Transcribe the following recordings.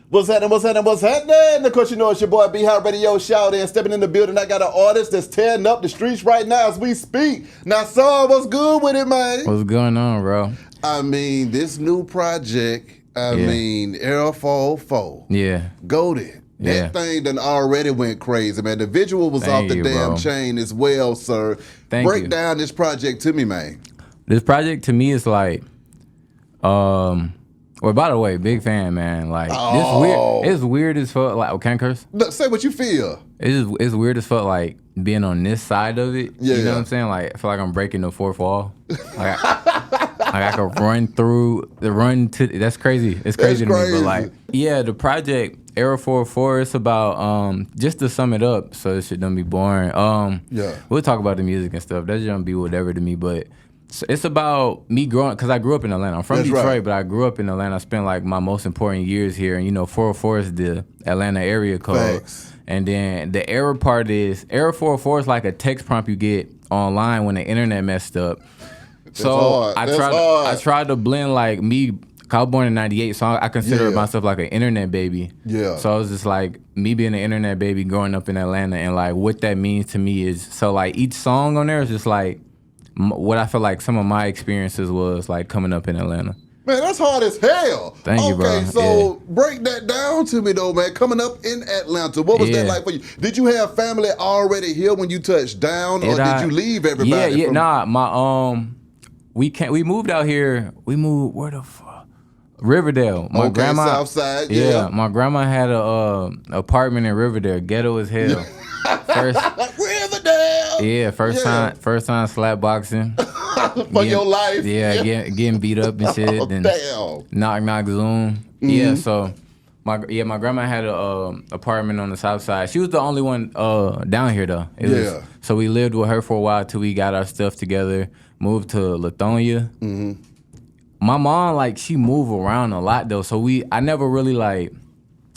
What's happening? What's happening? What's happening? Of course, you know it's your boy B Hot Radio Shout in. Stepping in the building, I got an artist that's tearing up the streets right now as we speak. Nasaan, what's good with it, man? What's going on, bro? I mean, this new project, Era 404. Yeah. Goated. That thing done already went crazy, man. The visual was off the damn chain as well, sir. Break down this project to me, man. This project to me is like, well, by the way, big fan, man. Like, this weird. It's weird as fuck. Like, can I curse? Look, say what you feel. It's weird as fuck. Like being on this side of it. Yeah, you know what I'm saying? Like, I feel like I'm breaking the fourth wall. Like, I could run through the run to. That's crazy. It's crazy to me. But like, yeah, the project Era 404. It's about just to sum it up, so this shit don't be boring. We'll talk about the music and stuff. That's gonna be whatever to me, but. So it's about me growing, because I grew up in Atlanta. I'm from Detroit, but I grew up in Atlanta. I spent like my most important years here. And you know, 404 is the Atlanta area code. Facts. And then the error part is, Error 404 is like a text prompt you get online when the internet messed up. So I tried to blend like me, I was born in 98, so I consider myself like an internet baby. Yeah. So I was just like, me being an internet baby growing up in Atlanta, and like what that means to me is, so like each song on there is just like, what I feel like some of my experiences was like coming up in Atlanta. Man, that's hard as hell. Thank you, bro. Okay, so break that down to me though, man. Coming up in Atlanta, what was that like for you? Did you have family already here when you touched down, or did you leave everybody? We moved out here. We moved where the fuck? Riverdale. My grandma, Southside. Yeah, my grandma had a apartment in Riverdale, ghetto as hell. Riverdale. Yeah, first time slap boxing. For your life. Yeah, getting beat up and shit. Then knock Zoom. Mm-hmm. Yeah, so my grandma had a apartment on the south side. She was the only one down here though. So we lived with her for a while till we got our stuff together. Moved to Lithonia. Mm-hmm. My mom, like, she moved around a lot though, so I never really like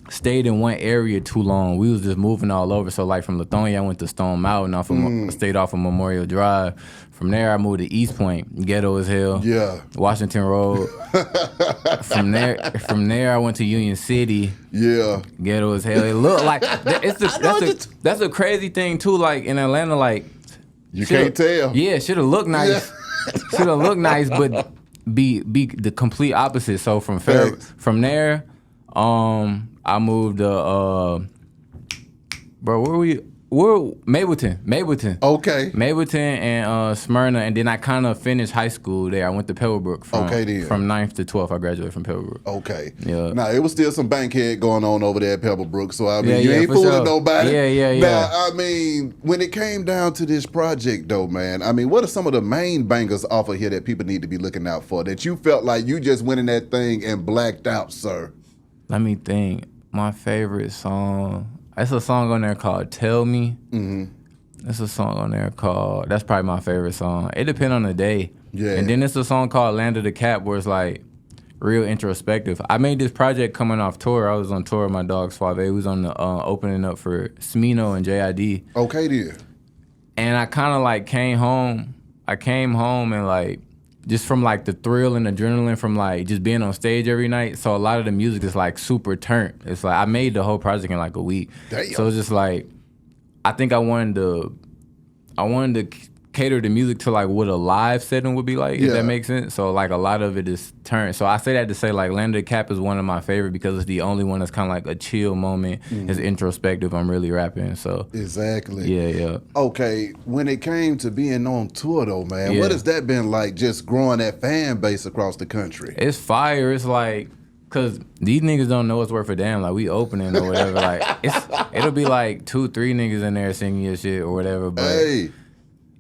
stayed in one area too long. We was just moving all over. So like from Lithonia, I went to Stone Mountain, stayed off of Memorial Drive. From there, I moved to East Point, ghetto as hell. Yeah. Washington Road. From there, I went to Union City. Yeah. Ghetto as hell. It looked like that's a crazy thing too. Like in Atlanta, like you can't tell. Yeah, should have looked nice. Yeah. Should have looked nice, but be the complete opposite. So from there, I moved to Mableton. Okay. Mableton and Smyrna, and then I kind of finished high school there. I went to Pebblebrook from 9th to 12th. I graduated from Pebblebrook. Okay. Yeah. Now, it was still some bankhead going on over there at Pebblebrook, so I mean, you ain't fooling nobody. Yeah. Now, I mean, when it came down to this project, though, man, I mean, what are some of the main bangers off of here that people need to be looking out for, that you felt like you just went in that thing and blacked out, sir? Let me think. My favorite song... It's a song on there called Tell Me. Mm-hmm. There's a song on there called... That's probably my favorite song. It depends on the day. Yeah. And then there's a song called Land of the Cap where it's like real introspective. I made this project coming off tour. I was on tour with my dog Suave. We was on the opening up for Smino and JID. Okay, dear. And I kind of like came home. I came home and like... just from like the thrill and adrenaline from like just being on stage every night. So a lot of the music is like super turned. It's like I made the whole project in like a week. Damn. So it's just like, I think I wanted to cater the music to like what a live setting would be like, if that makes sense. So like a lot of it is turned. So I say that to say like Land of the Cap is one of my favorite because it's the only one that's kind of like a chill moment. It's introspective. I'm really rapping. So exactly. Yeah. Okay, when it came to being on tour though, man, what has that been like, just growing that fan base across the country? It's fire. It's like, cause these niggas don't know what's worth a damn. Like we opening or whatever. Like it'll be like 2-3 niggas in there singing your shit or whatever. But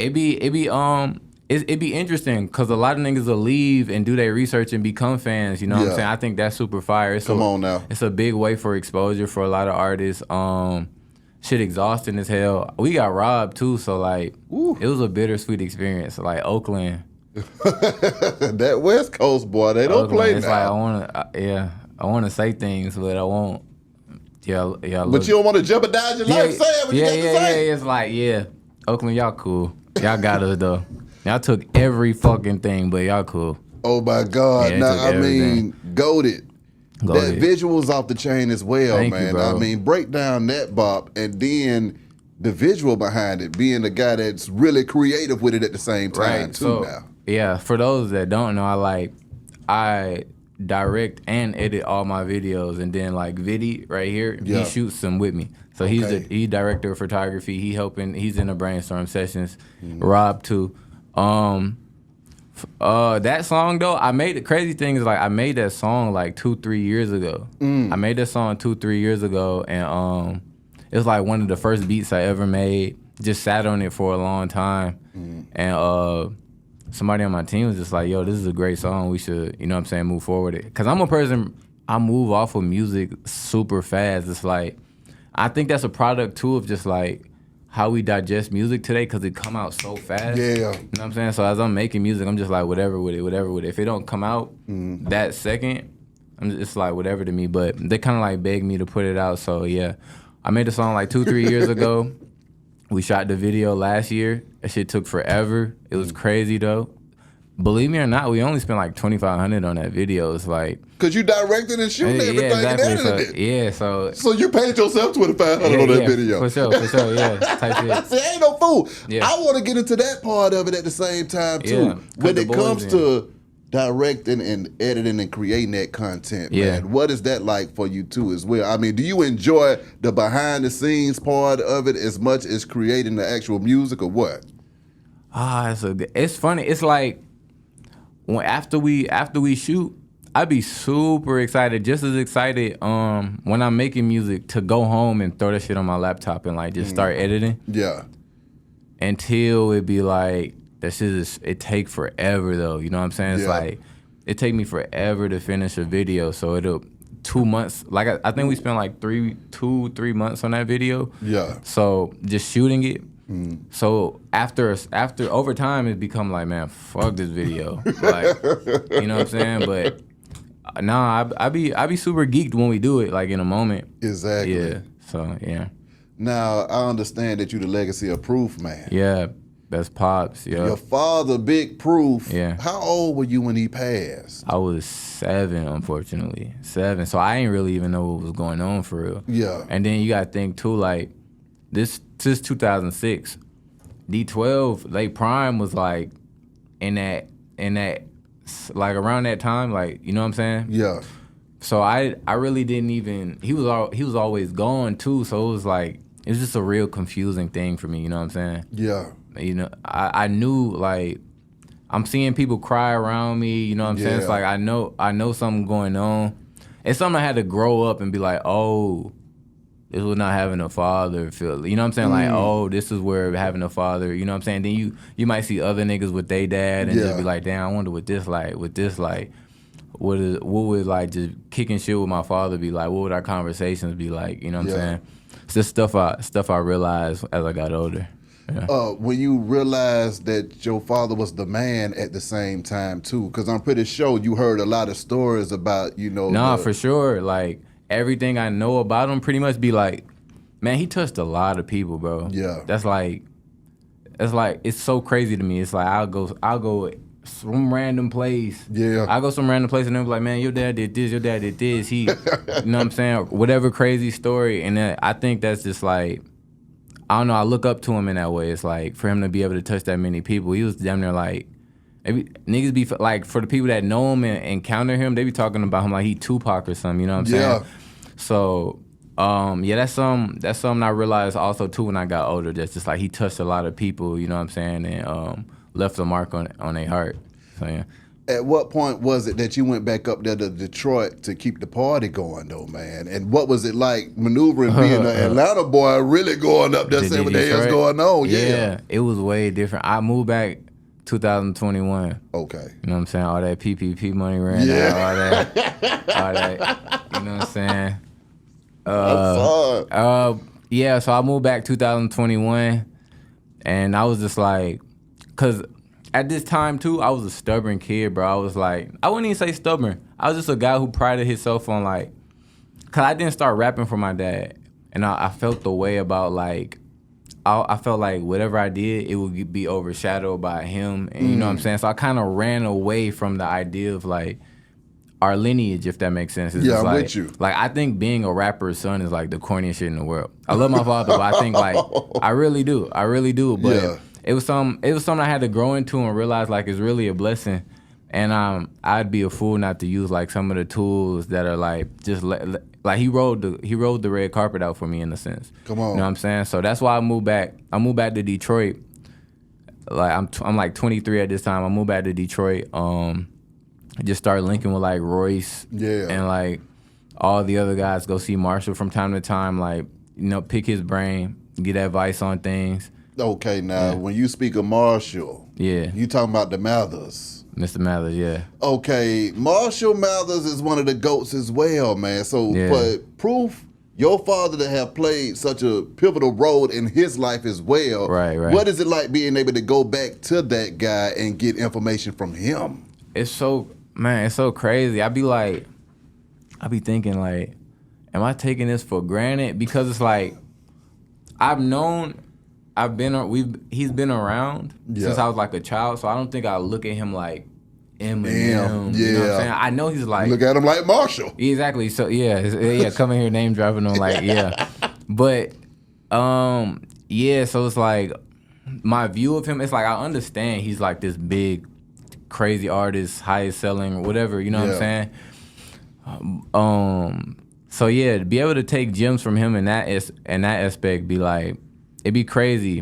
It'd be interesting because a lot of niggas will leave and do their research and become fans. You know what I'm saying? I think that's super fire. Come on now. It's a big way for exposure for a lot of artists. Shit exhausting as hell. We got robbed too, so like it was a bittersweet experience. Like Oakland. That West Coast boy, they don't play it's now. Like I wanna say things, but I won't. Yeah. But you don't want to jeopardize your life saying what you got to say. It's like Oakland, y'all cool. Y'all got us though. Y'all took every fucking thing, but y'all cool. Oh my God! Now I mean, goated. That visual's off the chain as well, Thank man. you, bro. I mean, break down that bop and then the visual behind it, being the guy that's really creative with it at the same time too now. Yeah, for those that don't know, I direct and edit all my videos, and then like Vidi right here, he shoots them with me. So he's director of photography. He's in the brainstorm sessions. Rob too. That song though, I made the crazy thing is like I made that song like 2-3 years ago. I made that song 2-3 years ago, and it was like one of the first beats I ever made. Just sat on it for a long time, and somebody on my team was just like, "Yo, this is a great song. We should, you know what I'm saying, move forward with it." Cause I'm a person, I move off of music super fast. It's like I think that's a product too of just like how we digest music today, because it come out so fast. Yeah. You know what I'm saying? So as I'm making music, I'm just like, whatever with it. If it don't come out that second, it's like whatever to me. But they kind of like begged me to put it out. So yeah, I made the song like 2-3 years ago. We shot the video last year. That shit took forever. It was crazy though. Believe me or not, we only spent like $2,500 on that video. It's like, cause you directed and shooting everything and edited it. So you paid yourself $2,500 on that video. For sure, yeah. Type shit. See, I ain't no fool. Yeah. I want to get into that part of it at the same time too. Yeah, when it comes to directing and editing and creating that content, man, what is that like for you too as well? I mean, do you enjoy the behind the scenes part of it as much as creating the actual music, or what? It's funny. It's like after we shoot, I'd be super excited, just as excited when I'm making music to go home and throw that shit on my laptop and like just start editing. Yeah. Until it be like, that shit it take forever though. You know what I'm saying? It's like, it take me forever to finish a video. So it'll 2 months. Like I think we spent like 3 months on that video. Yeah. So just shooting it. So after over time, it become like, man, fuck this video. Like, you know what I'm saying? But I be super geeked when we do it, like in a moment. Exactly. Yeah. So yeah. Now I understand that you the legacy of Proof, man. Yeah. That's Pops. Yeah. Your father, Big Proof. Yeah. How old were you when he passed? I was 7, unfortunately. 7. So I didn't really even know what was going on for real. Yeah. And then you gotta think too, like this 2006, D12, like Prime was like in that like around that time, like, you know what I'm saying? Yeah. So I really didn't even, he was always gone too, so it was like, it was just a real confusing thing for me, you know what I'm saying? Yeah. You know, I knew, like, I'm seeing people cry around me, you know what I'm saying? It's like, I know something going on. It's something I had to grow up and be like, oh, this was not having a father feel, you know what I'm saying? Like, oh, this is where having a father, you know what I'm saying? Then you might see other niggas with their dad and just be like, damn, I wonder what this like, what would like just kicking shit with my father be like? What would our conversations be like? You know what I'm saying? It's just stuff I realized as I got older. Yeah. When you realized that your father was the man at the same time too, because I'm pretty sure you heard a lot of stories about, you know. Nah, for sure. Like everything I know about him pretty much be like, man, he touched a lot of people, bro. Yeah. That's like, it's so crazy to me. It's like I'll go some random place. Yeah. I go some random place and they'll be like, man, your dad did this, your dad did this. He, you know what I'm saying? Whatever crazy story. And then I think that's just like, I don't know, I look up to him in that way. It's like, for him to be able to touch that many people, he was damn near like, niggas be, like, for the people that know him and encounter him, they be talking about him like he Tupac or something, you know what I'm saying? So, yeah, that's something I realized also too when I got older. That's just like, he touched a lot of people, you know what I'm saying? And left a mark on their heart. So, yeah. At what point was it that you went back up there to Detroit to keep the party going, though, man? And what was it like maneuvering, being an Atlanta boy, really going up there, saying what the hell's going on? Yeah, it was way different. I moved back 2021. Okay. You know what I'm saying? All that PPP money ran out, all that. You know what I'm saying? Yeah, so I moved back 2021, and I was just like, because at this time, too, I was a stubborn kid, bro. I was like, I wouldn't even say stubborn. I was just a guy who prided himself on, like, because I didn't start rapping for my dad. And I felt the way about, like, I felt like whatever I did, it would be overshadowed by him. And you know what I'm saying? So I kind of ran away from the idea of, like, our lineage, if that makes sense. It's Yeah, just I'm like, with you. Like, I think being a rapper's son is like the corniest shit in the world. I love my father, but I think like I really do. But it was something I had to grow into and realize like it's really a blessing. And I'd be a fool not to use like some of the tools that are like just like he rode the red carpet out for me in a sense. Come on, you know what I'm saying? So that's why I moved back. I moved back to Detroit. Like I'm like 23 at this time. I moved back to Detroit. I just started linking with like Royce and like all the other guys. Go see Marshall from time to time. Like pick his brain, get advice on things. Okay, now when you speak of Marshall, you talking about the Mathers. Mr. Mathers, yeah. Okay, Marshall Mathers is one of the GOATs as well, man. So, but proof your father to have played such a pivotal role in his life as well. Right. What is it like being able to go back to that guy and get information from him? It's so crazy. I be thinking like, am I taking this for granted? Because it's like, he's been around since I was like a child, so I don't think I look at him like Eminem. You know what I'm saying? I know he's like, look at him like Marshall. Exactly. So coming here name dropping him like but so it's like my view of him. It's like I understand he's like this big, crazy artist, highest selling, whatever. You know what I'm saying? So to be able to take gems from him in that aspect, be like. It'd be crazy.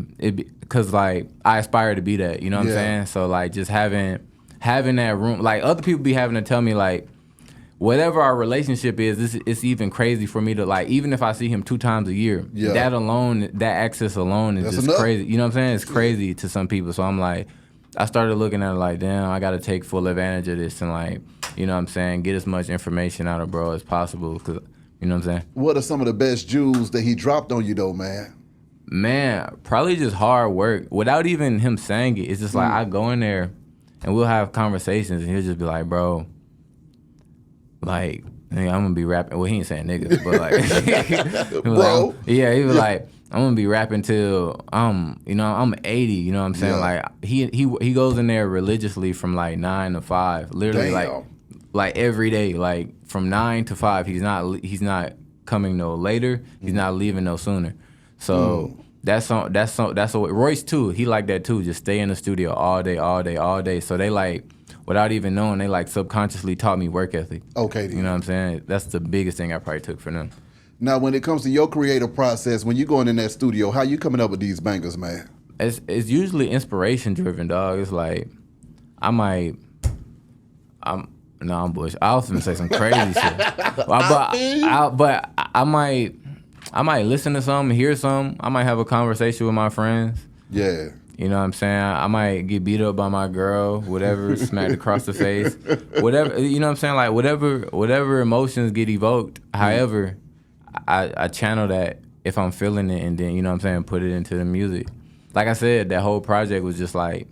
Cause like I aspire to be that. You know what I'm saying? So like just having that room. Like other people be having to tell me like, whatever our relationship is, it's even crazy for me to like. Even if I see him 2 times a year, that alone, that access alone is just crazy. You know what I'm saying? It's crazy to some people. So I'm like, I started looking at it like, damn, I got to take full advantage of this and like, you know what I'm saying, get as much information out of bro as possible. Cause you know what I'm saying? What are some of the best jewels that he dropped on you though, man? Man, probably just hard work. Without even him saying it, it's just like I go in there and we'll have conversations and he'll just be like, bro, like, I'm gonna be rapping. Well, he ain't saying niggas, but like, bro. Like, he was like, I'm gonna be rapping till I'm 80. You know what I'm saying? Like he goes in there religiously from like 9 to 5, literally like every day, like from 9 to 5. He's not coming no later. He's not leaving no sooner. So that's what Royce too. He like that too. Just stay in the studio all day. So they like, without even knowing, they like subconsciously taught me work ethic. Okay, then. You know what I'm saying? That's the biggest thing I probably took from them. Now, when it comes to your creative process, when you going in that studio, how you coming up with these bangers, man? It's usually inspiration driven, dog. It's like I'm bush. I was gonna say some crazy shit, but I might listen to something, hear something. I might have a conversation with my friends. Yeah. You know what I'm saying? I might get beat up by my girl, whatever, smacked across the face. Whatever, you know what I'm saying? Like whatever emotions get evoked, however, I channel that if I'm feeling it and then, you know what I'm saying, put it into the music. Like I said, that whole project was just like,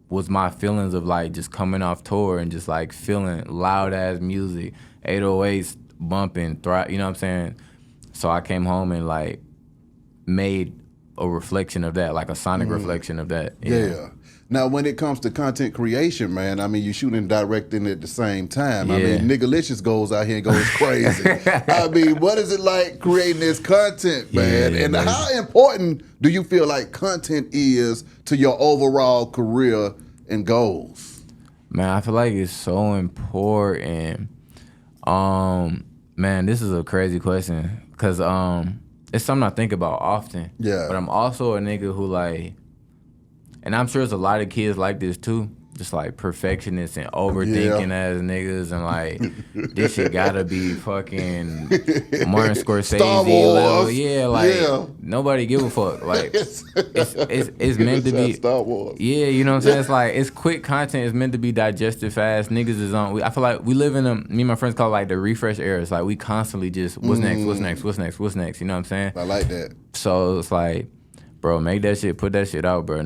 was my feelings of like just coming off tour and just like feeling loud ass music, 808s bumping, you know what I'm saying? So I came home and like made a reflection of that, like a sonic reflection of that. Yeah. Now, when it comes to content creation, man, I mean, you shooting and directing at the same time. I mean, Niggalicious goes out here and goes crazy. I mean, what is it like creating this content, man? And how important do you feel like content is to your overall career and goals? Man, I feel like it's so important. Man, this is a crazy question because it's something I think about often. Yeah. But I'm also a nigga who like, and I'm sure there's a lot of kids like this too, just like perfectionists and overthinking ass niggas and like this shit gotta be fucking Martin Scorsese level. Yeah, like nobody give a fuck. Like it's meant to be Star Wars. Yeah, you know what I'm saying? It's like it's quick content, it's meant to be digested fast. Niggas is on I feel like we live in me and my friends call it like the refresh era. It's like we constantly just what's next, you know what I'm saying? I like that. So it's like, bro, make that shit, put that shit out, bro.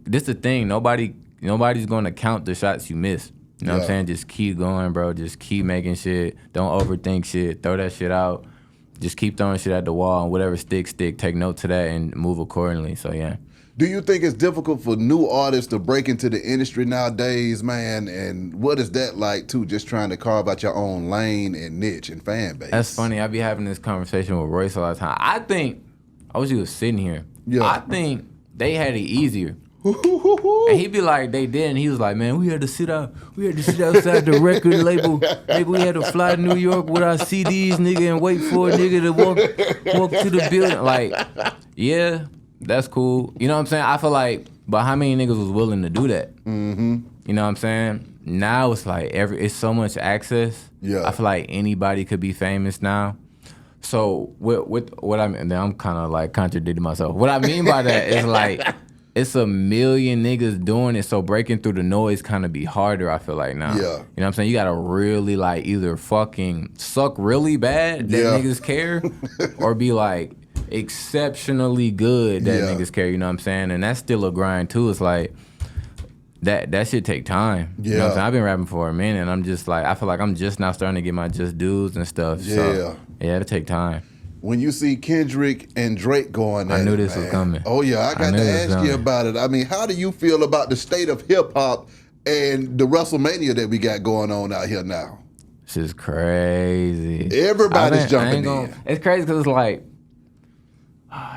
This the thing, nobody's gonna count the shots you miss. You know what I'm saying? Just keep going, bro. Just keep making shit. Don't overthink shit. Throw that shit out. Just keep throwing shit at the wall and whatever stick. Take note to that and move accordingly. So yeah. Do you think it's difficult for new artists to break into the industry nowadays, man? And what is that like, too, just trying to carve out your own lane and niche and fan base? That's funny. I be having this conversation with Royce all the time. I think, I wish he was sitting here. Yeah. I think they had it easier. And he be like, they did, and he was like, man, we had to sit outside the record label. Nigga, we had to fly to New York with our CDs, nigga, and wait for a nigga to walk to the building. Like, yeah, that's cool. You know what I'm saying? I feel like, but how many niggas was willing to do that? Mm-hmm. You know what I'm saying? Now it's like it's so much access. Yeah. I feel like anybody could be famous now. So with what I mean, and then I'm kind of like contradicting myself. What I mean by that is like, it's a million niggas doing it, so breaking through the noise kind of be harder, I feel like now. Yeah. You know what I'm saying? You gotta really like either fucking suck really bad that niggas care, or be like exceptionally good that niggas care, you know what I'm saying? And that's still a grind too. It's like that shit take time. Yeah. You know what I'm saying? I've been rapping for a minute, and I'm just like, I feel like I'm just now starting to get my just dues and stuff. Yeah. So, yeah, it'll take time. When you see Kendrick and Drake going at I knew it, this was coming. Oh, yeah, I got to ask you about it. I mean, how do you feel about the state of hip-hop and the WrestleMania that we got going on out here now? This is crazy. Everybody's jumping in. It's crazy because it's like,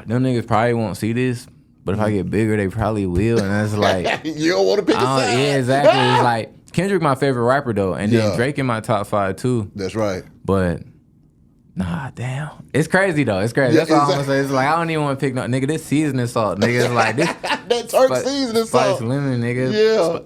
them niggas probably won't see this, but if I get bigger, they probably will. And it's like... You don't want to pick a side. Yeah, exactly. It's like, Kendrick my favorite rapper, though, and then Drake in my top 5, too. That's right. But... Nah, damn. It's crazy though. It's crazy. That's all I'm gonna say. It's like I don't even want to pick no nigga. This seasoning salt, nigga. It's like this. That Turk seasoning salt. Spicy lemon, nigga. Yeah.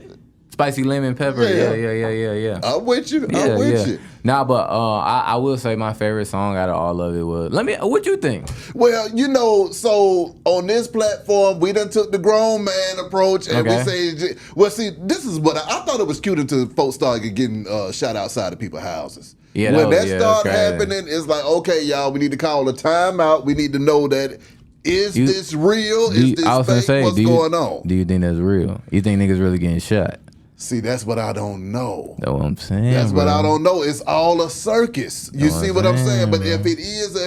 Spicy lemon pepper. Yeah. I'm with you. I'm with you. Nah, but I will say my favorite song out of all of it was. What you think? Well, you know, so on this platform, we done took the grown man approach, and we say, well, see, this is what I thought it was cute until folks started getting shot outside of people's houses. Yeah, when that started happening, it's like, okay, y'all, we need to call a timeout. We need to know that this real? Is this fake? What's going on? Do you think that's real? You think niggas really getting shot? See, that's what I don't know. That's what I'm saying. That's what I don't know. It's all a circus. You see what I'm saying? But if it is,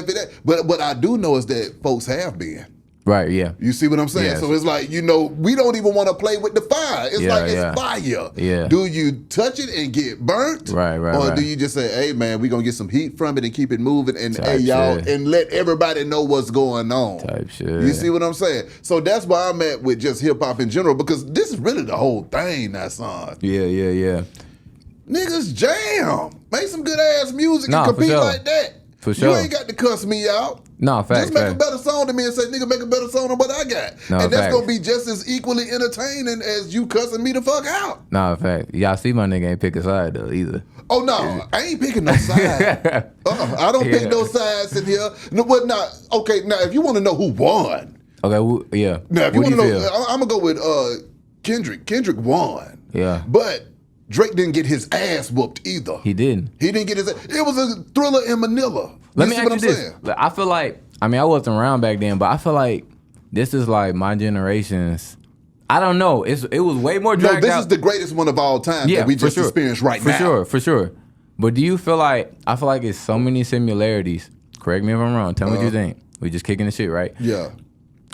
but what I do know is that folks have been. Right, yeah. You see what I'm saying? Yes. So it's like, you know, we don't even want to play with the fire. It's like it's fire. Yeah. Do you touch it and get burnt? Right. Or do you just say, hey, man, we're going to get some heat from it and keep it moving and and let everybody know what's going on? Type shit. You see what I'm saying? So that's why I'm at with just hip-hop in general, because this is really the whole thing, Nasaan. Yeah. Niggas jam. Make some good-ass music and compete like that. For sure. You ain't got to cuss me out. No, facts. Just make a better song to me and say, nigga, make a better song than what I got. No, and that's going to be just as equally entertaining as you cussing me the fuck out. No, fact. Y'all see my nigga ain't pick a side, though, either. Oh, no. I ain't picking no side. I don't pick no sides in here. No, but not. Okay, now, if you want to know who won. Okay, yeah. Now, if you want to know, I'm going to go with Kendrick. Kendrick won. Yeah. But Drake didn't get his ass whooped either. He didn't. He didn't get his ass. It was a Thriller in Manila. Let me ask you this. I feel like, I mean, I wasn't around back then, but I feel like this is like my generation's, I don't know. It was way more dragged out. No, this is the greatest one of all time that we just experienced right now. For sure. But do you feel like, I feel like it's so many similarities. Correct me if I'm wrong. Tell me what you think. We just kicking the shit, right? Yeah.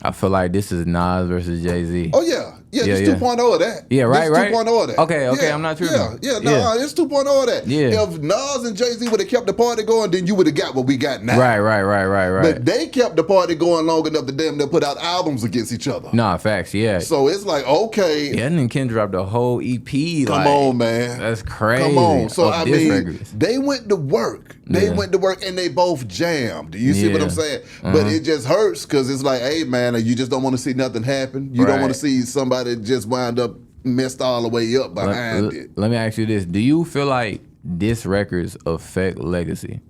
I feel like this is Nas versus Jay-Z. Oh, yeah. Yeah, it's 2.0 of that. Yeah, right. It's 2.0 of that. Okay, I'm not tripping. It's 2.0 of that. Yeah. If Nas and Jay-Z would have kept the party going, then you would have got what we got now. Right. But they kept the party going long enough to damn near put out albums against each other. Nah, facts, yeah. So it's like, okay. Yeah, and then Ken dropped a whole EP. Come on, man. That's crazy. Come on. So, I mean, they went to work. They went to work and they both jammed. You see what I'm saying? But it just hurts because it's like, hey, man, you just don't want to see nothing happen. You don't want to see somebody just wind up messed all the way up behind it. Let me ask you this. Do you feel like diss records affect legacy?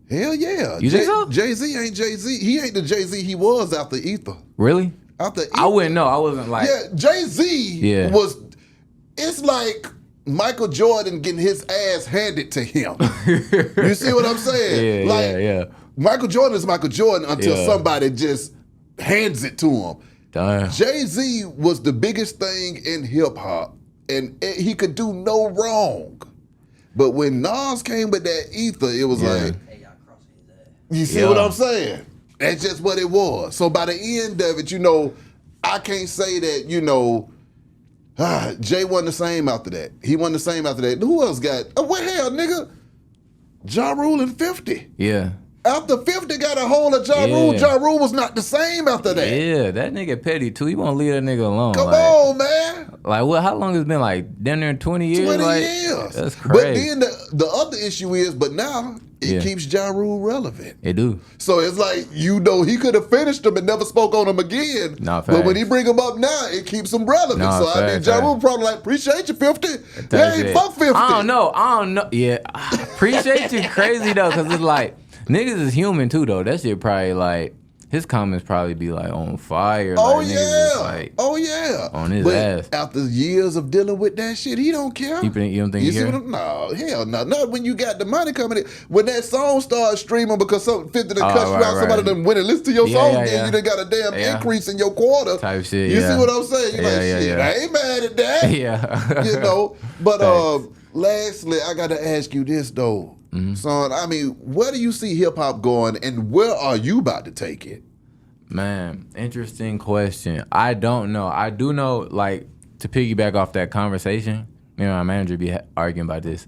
Hell yeah. You think so? Jay-Z ain't Jay-Z. He ain't the Jay-Z he was after Ether. Really? After Ether. I wouldn't know. I wasn't like... Yeah, Jay-Z was... It's like Michael Jordan getting his ass handed to him. You see what I'm saying? Yeah. Michael Jordan is Michael Jordan until somebody just hands it to him. Damn. Jay-Z was the biggest thing in hip-hop, and he could do no wrong. But when Nas came with that Ether, it was like, you see what I'm saying? That's just what it was. So by the end of it, you know, I can't say that, you know, Jay wasn't the same after that. He wasn't the same after that. Who else got, what hell, nigga? Ja Rule and 50. Yeah. After 50 got a hold of Ja Rule, Ja Rule was not the same after that. Yeah, that nigga petty too. He won't leave that nigga alone. Come on, man. Like, what? How long has it been? Like, damn near 20 years? 20 like, years. That's crazy. But then the other issue is, but now it keeps Ja Rule relevant. It do. So it's like, you know, he could have finished him and never spoke on him again. Nah, but when he bring him up now, it keeps him relevant. Nah, so I mean, Ja Rule probably like, appreciate you, 50. Hey, fuck 50. I don't know. Yeah, appreciate you crazy though, because it's like, niggas is human too though. That shit probably like, his comments probably be like on fire. Oh like, yeah, like, on his ass. After years of dealing with that shit, he don't care. You don't think he care? No, hell no. Not when you got the money coming in. When that song starts streaming because 50 done cut you out, somebody done went and listened to your song, then you done got a damn increase in your quarter. Type shit. You see what I'm saying? You're like, shit, I ain't mad at that. Yeah. You know. But lastly, I gotta ask you this though. Son, I mean, where do you see hip hop going and where are you about to take it? Man, interesting question. I don't know. I do know, like, to piggyback off that conversation, me and my manager be arguing about this.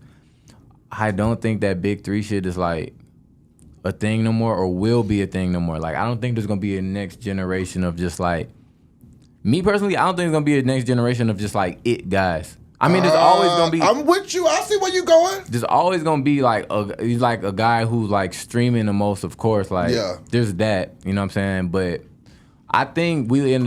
I don't think that Big 3 shit is, like, a thing no more or will be a thing no more. Like, I don't think there's going to be a next generation of just, like, me personally, I don't think there's going to be a next generation of just, like, it guys. I mean, there's always gonna be. I'm with you. I see where you going. There's always gonna be he's like a guy who's like streaming the most, of course. Like, there's that. You know what I'm saying? But I think we in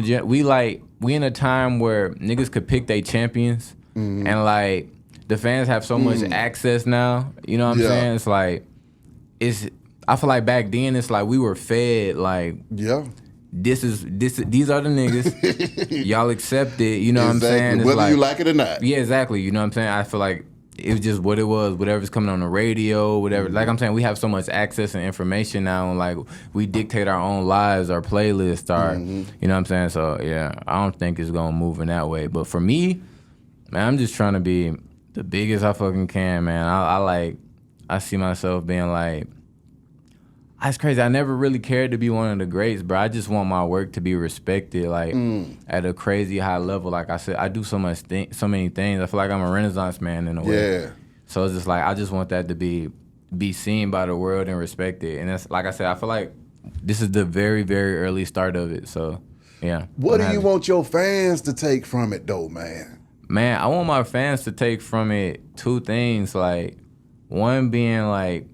a time where niggas could pick their champions, and like the fans have so much access now. You know what I'm saying? It's like I feel like back then it's like we were fed like these are the niggas. Y'all accept it. You know what I'm saying? It's whether like, you like it or not. Yeah, exactly. You know what I'm saying? I feel like it was just what it was. Whatever's coming on the radio, whatever. Like I'm saying, we have so much access and information now, and like we dictate our own lives, our playlist, our you know what I'm saying? So yeah, I don't think it's gonna move in that way. But for me, man, I'm just trying to be the biggest I fucking can, man. I see myself being like, that's crazy. I never really cared to be one of the greats, bro. I just want my work to be respected, like at a crazy high level. Like I said, I do so many things. I feel like I'm a Renaissance man in a way. Yeah. So it's just like I just want that to be seen by the world and respected. And that's like I said, I feel like this is the very, very early start of it. So yeah. What do you want your fans to take from it though, man? Man, I want my fans to take from it two things. Like one being like,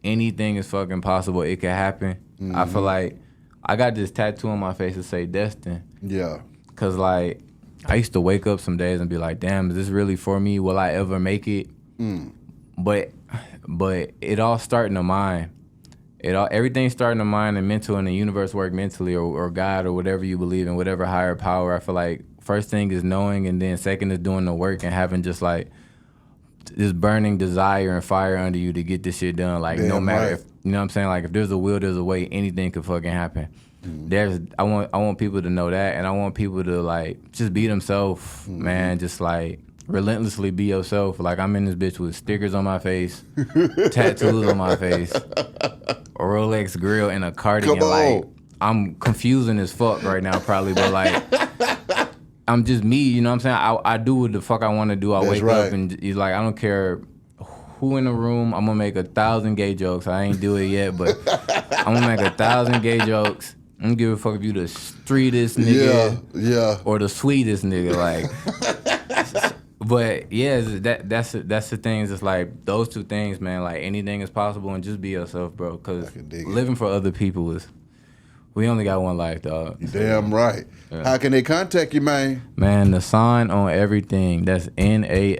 anything is fucking possible. It can happen. I feel like I got this tattoo on my face that say destined. Yeah. Cause like I used to wake up some days and be like, damn, is this really for me? Will I ever make it? But it all starts in the mind. Everything starts in the mind and mental, and the universe work mentally, or God, or whatever you believe in, whatever higher power. I feel like first thing is knowing, and then second is doing the work and having just like this burning desire and fire under you to get this shit done. Like no matter if, you know what I'm saying? Like if there's a will, there's a way. Anything could fucking happen. I want people to know that, and I want people to like just be themselves, man. Just like relentlessly be yourself. Like I'm in this bitch with stickers on my face, tattoos on my face, a Rolex grill, and a cardigan. Like I'm confusing as fuck right now, probably, but like I'm just me. You know what I'm saying? I do what the fuck I want to do. I wake up and he's like, I don't care who in the room. I'm gonna make 1,000 gay jokes. I ain't do it yet, but I'm gonna make 1,000 gay jokes. I don't give a fuck if you the streetest nigga, or the sweetest nigga, like. But yeah, that's the things. It's like those two things, man. Like anything is possible, and just be yourself, bro. Cause living for other people is, we only got one life, dog. You damn right. Yeah. How can they contact you, man? Man, Nasaan on everything. That's Nasaan.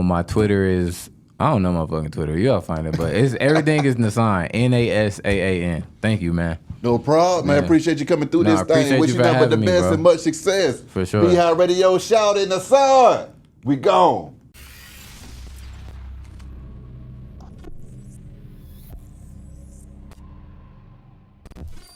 My Twitter is, I don't know my fucking Twitter. Y'all find it, but it's everything is Nasaan. Nasaan. Thank you, man. No problem, man. Appreciate you coming through this thing. Wish you nothing but the best and much success. For sure. Be High Radio, shout in Nasaan. We gone.